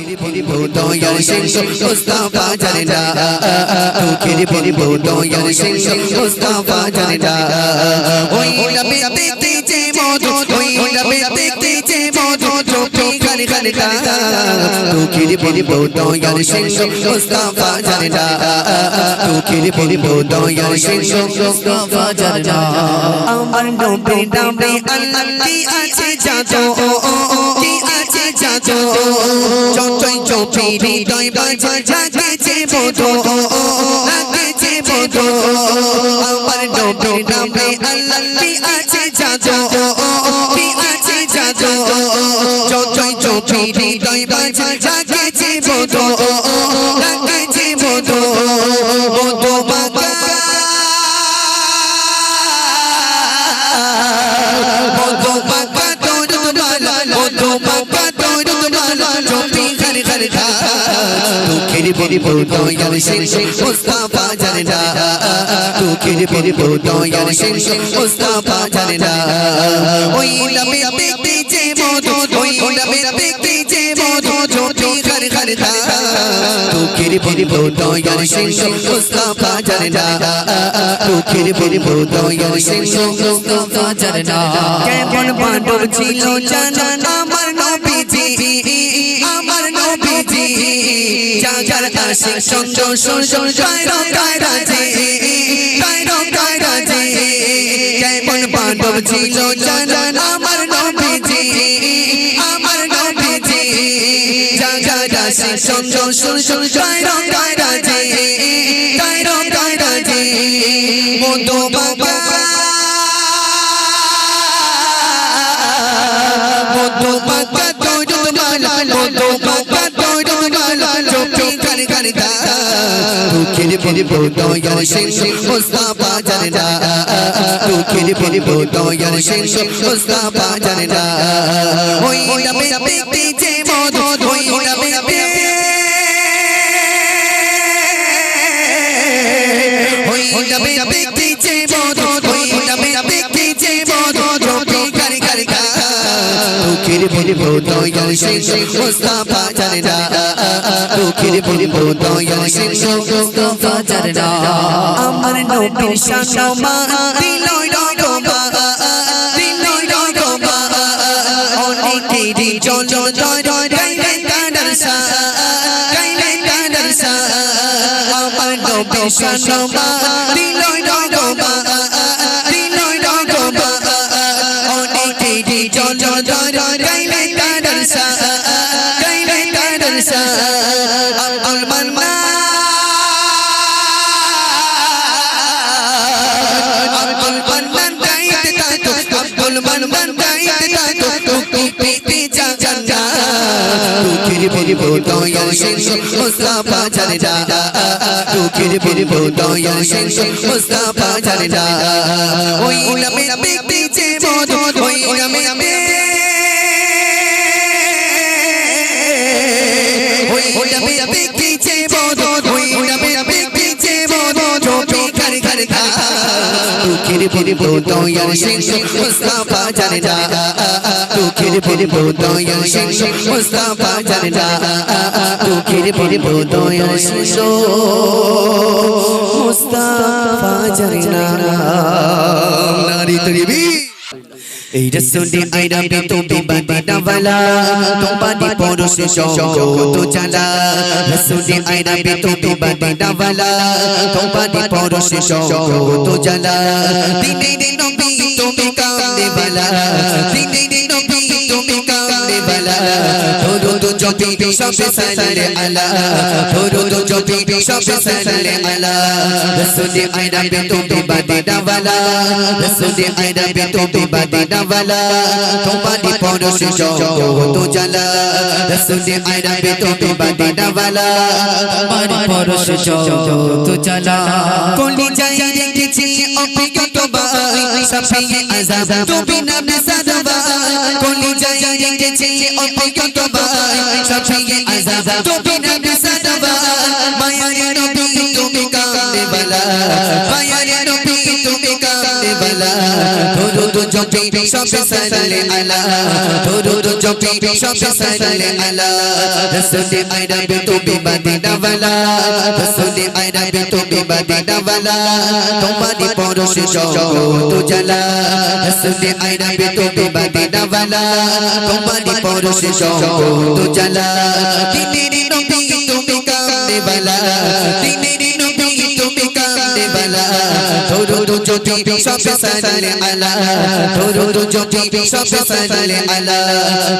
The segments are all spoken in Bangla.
দয়াল সিংহ মুস্তাফা জানেনা দুঃখের বন্ধু দয়াল সিংহ মুস্তাফা জানেনা ওই নবী দেখতে যে মধু ওই নবী দেখতে যে মধু চোখে খালি খালি দুঃখের বন্ধু দয়াল সিংহ মুস্তাফা জানেনা দুঃখের বন্ধু দয়াল সিংহ মুস্তাফা জানেনা আমার নবী নামে আল্লাহ কি আছে জাদু কি আছে জাদু চঞ্চল চোখে হৃদয় বাজা জাগেছে মধু লাগেছে মধু আমার নবী নামে আল্লাহ কি আছে জাদু কি আছে জাদু চঞ্চল চোখে হৃদয় বাজা জাগেছে মধু লাগেছে মধু মধু বাবা মধু বাবা তোর মালা মধু বাবা তোর মালা চোখে খালি খালি দুঃখের বন্ধু দয়াল সিংহ মুস্তাফা জানেনা দুঃখের বন্ধু দয়াল সিংহ মুস্তাফা জানেনা ওই নবী দেখতে যে মধু ওই নবী দেখতে যে মধু চোখে খালি খালি দুঃখের বন্ধু দয়াল সিংহ মুস্তাফা জানেনা দুঃখের বন্ধু দয়াল সিংহ মুস্তাফা জানেনা কেমন বাঁদর ছিল জানো আমার নবীজি আমার নবীজি জাগার আশিক সুন্দর সুন্দর কায়রো কায়রাজি কায়রো কায়রাজি কেমন বাঁদর ছিল জানো আমার নবীজি আমার নবীজি জাগার আশিক সুন্দর সুন্দর কায়রো কায়রাজি কায়রো কায়রাজি মধু বাবা মধু বাবা তোর মালা মধু বাবা তোর মালা চোখে খালি খালি দুঃখের বন্ধু দয়াল সিংহ মুস্তাফা জানেনা দুঃখের বন্ধু দয়াল সিংহ মুস্তাফা জানেনা ওই নবী দেখতে যে মধু ওই নবী ওই নবী দেখতে যে মধু ওই নবী দেখতে যে মধু চোখে খালি খালি দুঃখের বন্ধু দয়াল সিংহ মুস্তাফা জানেনা দুঃখের বন্ধু দয়াল সিংহ মুস্তাফা জানেনা আমার নবীর শান দিলই রগবা দিলই রগবা অনেকেরই জল দয় গাইলে কাদার সা গাইলে কাদার সা আমার নবীর শান দিলই রগবা দিলই রগবা অনেকেরই জল দয় গাইলে কাদার সা গাইলে কাদার সা আব্দুল মান্নান আব্দুল মান্নান গাইতে থাকো আব্দুল মান্নান গাইতে থাকো তুমি পেতে জানা দুঃখের বন্ধু দয়াল সিংহ মুস্তাফা জানেনা দুঃখের বন্ধু দয়াল সিংহ মুস্তাফা জানেনা ওই নবী দেখতে যে মধু ওই নবী ওই নবী দেখতে যে মধু ওই নবী দেখতে যে মধু চোখে খালি খালি দুঃখের বন্ধু দয়াল সিংহ মুস্তাফা জানেনা দুঃখের বন্ধু দয়াল সিংহ মুস্তাফা জানেনা দুঃখের বন্ধু দয়াল সিংহ মুস্তাফা জানেনা নারী তরিবি এই রসুলি আইরা বে তুমি বাদিনা ওয়ালা তোমারি পরশে জগত জালা রসুলি আইরা বে তুমি বাদিনা ওয়ালা তোমারি পরশে জগত জালা দিনে দিনে নবী তুমি কামনে ওয়ালা দিনে দিনে নবী তুমি কামনে ওয়ালা দরুদ জপি সবে সাল্লে আলা দরুদ জপি সবে সাল্লে আলা রসুলি আইরা বে তুমি বাদিনা ওয়ালা রসুলি আইরা বে তুমি বাদিনা वाला तुम्हारी परोसे जगत जला रसूले आयरा बे तुम्हें मदीना वाला तुम्हारी परोसे जगत जला कोली जाए देखी अभिज्ञ भाई सफिए आज़ाद तू बिना बेसदवा कोली जाए देखी अभिज्ञ भाई सफिए आज़ाद तू बिना बेसदवा माया रे नबी तुम्हें कामने वाला माया रे नबी तुम्हें कामने वाला दो दो जब জপি সব সাল্লে আলা দরুদ জপি সব সাল্লে আলা রাসূল আরবি তুমি মদিনা ওয়ালা রাসূল আরবি তুমি মদিনা ওয়ালা তোমারি পরশ জগত জ্বালা রাসূল আরবি তুমি মদিনা ওয়ালা তোমারি পরশ জগত জ্বালা তিনের নবী তুমি কামনে ওয়ালা তিনের নবী তুমি কামনে ওয়ালা দরুদ জপি সব সাল্লে আলা দরুদ জপি সব সাল্লে আলা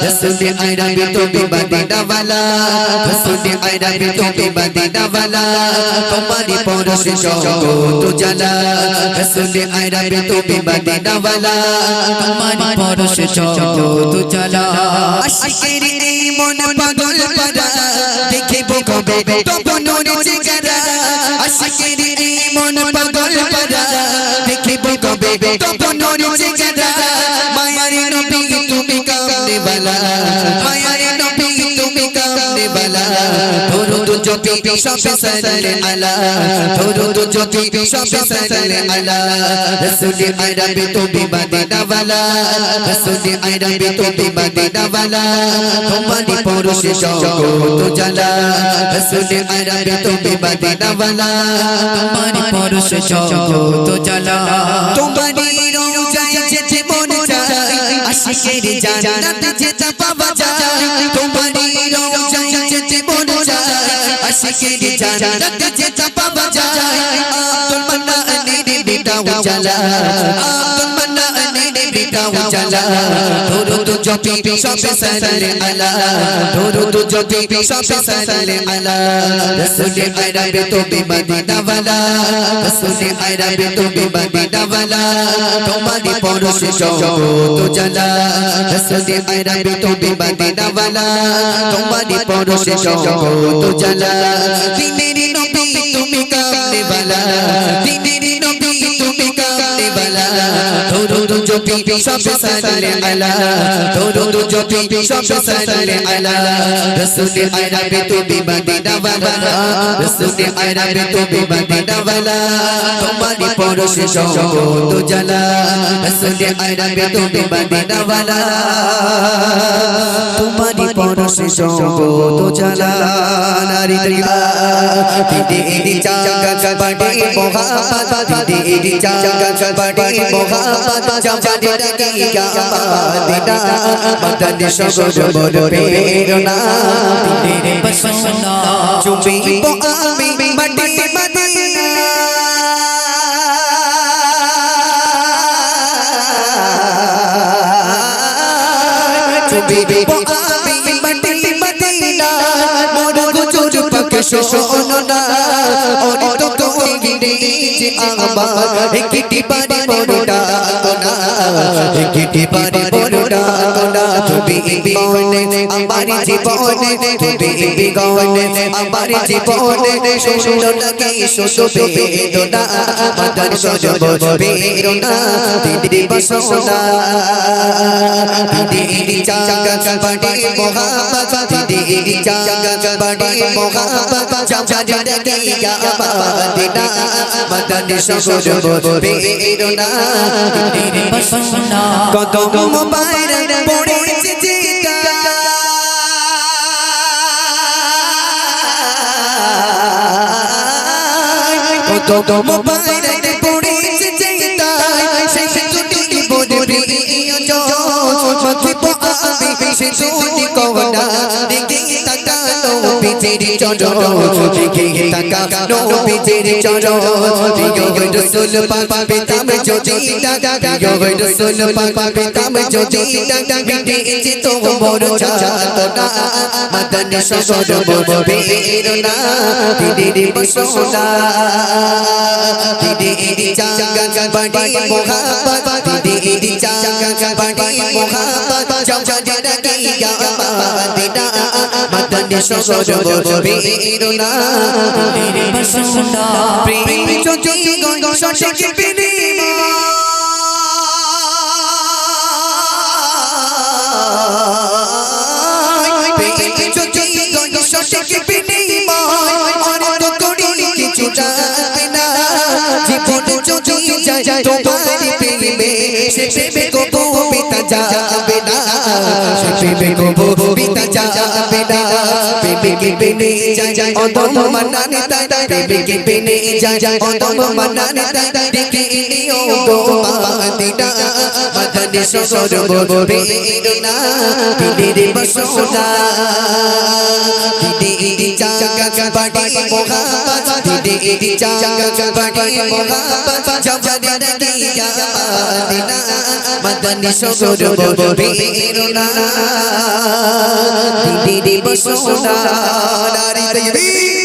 রাসূল আরবি তুমি মদিনা ওয়ালা রাসূল আরবি তুমি মদিনা ওয়ালা তোমারি পরশ জগত জ্বালা রাসূল আরবি তুমি মদিনা ওয়ালা তোমারি পরশ জগত জ্বালা আশিকের এই মন পাগল পারা দেখিব কবে তবু নূরে জিগরা আশিকের এই মন পাগল পারা দেখিব কবে তবু নূরে জিগরা মায়ার নবী তুমি কামনে ওয়ালা মায়ার নবী তুমি কামনে ওয়ালা দরুদ জপি সব সাল্লে আলা দরুদ জপি সব সাল্লে আলা রাসূল আরবি তুমি মদিনা ওয়ালা রাসূল আরবি তুমি মদিনা ওয়ালা তোমারি পরশ জগত জ্বালা রাসূল আরবি তুমি মদিনা ওয়ালা তোমারি পরশ জগত জ্বালা তোমারি রওজায় যেতে মন চায় আশিকের জান্নাত যেতে পাওয়া যায় তোমারি রওজায় যেতে মন চায় আশিকের জান্নাত যেতে পাওয়া যায় আব্দুল মান্নানের বিদাউ জ্বালা আব্দুল মান্নানের বিদাউ জ্বালা দরুদ জপি সব সাল্লে আলা দরুদ জপি সব সাল্লে আলা রাসূল আরবি তুমি মদিনা ওয়ালা রাসূল আরবি তুমি মদিনা ওয়ালা তোমারি পরশ জগত জ্বালা রাসূল আরবি তুমি মদিনা ওয়ালা তোমারি পরশ জগত জ্বালা দিনের নবী তুমি কামনে ওয়ালা দিনের নবী তুমি কামনে ওয়ালা দরুদ জপি সব সাল্লে আলা দরুদ জপি সব সাল্লে আলা রাসূল আরবি তুমি মদিনা ওয়ালা রাসূল আরবি তুমি মদিনা ওয়ালা তোমারি পরশ জগত জ্বালা রাসূল আরবি তুমি মদিনা ওয়ালা তোমারি পরশ জগত জ্বালা নারী তরিবা দিদি জাগা বড়ে মোহাম্মদ দিদি জাগা বড়ে মোহাম্মদ জামানে রাখিয়া মদিনা মদন সগর প্রেরণা তেরে বসনা চুমিব আমি মাটি মদিনা চুমিব আমি মাটি মদিনা মোর গুজুর পাক শোনা ওরে তো কোই গিরে যে আমার একটি বাড়ি মোরটা কোনা একটি বাড়ি মোরটা কোনা তুমি বিগনে আমার জীবনে তুমি বিগনে আমার জীবনে শুনো লাগে শুধু বেদনা মদন সজব বেরোনা দিদি বসনা দিদি জাগা বড়ে মোহাম্মদ দিদি জাগা বড়ে মোহাম্মদ জামানে রাখিয়া মদিনা মদন সজব বেরোনা দিদি বসনা কত মোবাইল পড়েছে জিগা কত মোবাইল পড়েছে জিগা সেই দুটি বড় প্রিয় মথিব আমি সে দুটি কওনা দেখি তাকালো পিছের চরণ দেখি তাকালো পিছের চরণ প্রিয় রাসূল পাক পেতাম যদি দাদা প্রিয় রাসূল পাক পেতাম যদি দাদা মিটেছে তো মোর যাতনা মদন সজব বেরোনা দিদি বসনা দিদি জাগা বড়ে মোহাম্মদ দিদি জাগা বড়ে মোহাম্মদ জামানে রাখিয়া মদিনা মদন সজব বেরোনা দিদি বসনা প্রেম যদি সঠিক বিনিময় প্রেম যদি সঠিক বিনিময় অনেক করি কিছু জানবে না জীবন যদি যায় তোমার প্রেমে সে প্রেমে কবু পিতা যাবে না সে প্রেমে কবু পিতা যাবে না প্রেমিকে পেনে যায় অদম মানানে তাই প্রেমিকে পেনে যায় অদম মানানে তাই দেখে নিও গো মদিনা মদনে শহর বেরোনা দিলে বসোনা দিদি জাগা বাড়ি মোহাম্মদ দিদি জাগা বাড়ি মোহাম্মদ জবানে দিয়া মদিনা মদনে শহর বেরোনা দিদি বসোনা নারী তৈরি